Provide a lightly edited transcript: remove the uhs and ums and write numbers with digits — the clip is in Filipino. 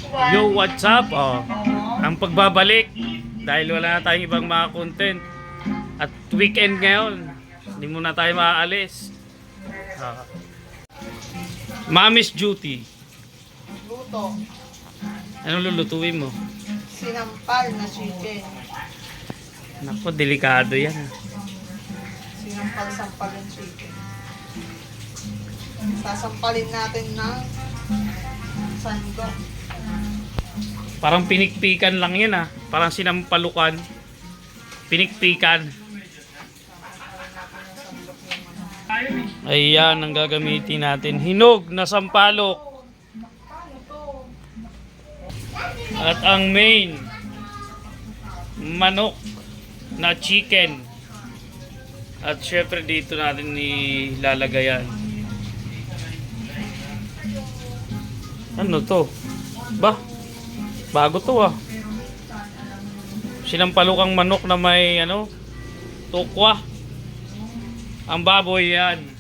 Yo, what's up? Oh, ang pagbabalik dahil wala na tayong ibang mga content at weekend ngayon, hindi muna tayo maaalis. Mommy's duty. Luto. Anong lulutuin mo? Sinampal na chicken. Naku, delikado yan. Sinampal-sampal ng chicken. Sasampalin natin ng sandok. Parang pinikpikan lang yan ah. Parang sinampalukan. Pinikpikan. Ayan ang gagamitin natin. Hinog na sampalok. At ang main, manok na chicken. At syempre dito natin ilalagayan. Ano to? Ba? Bago to ah. Sinampalukang manok na may tukwa. Ang baboy yan.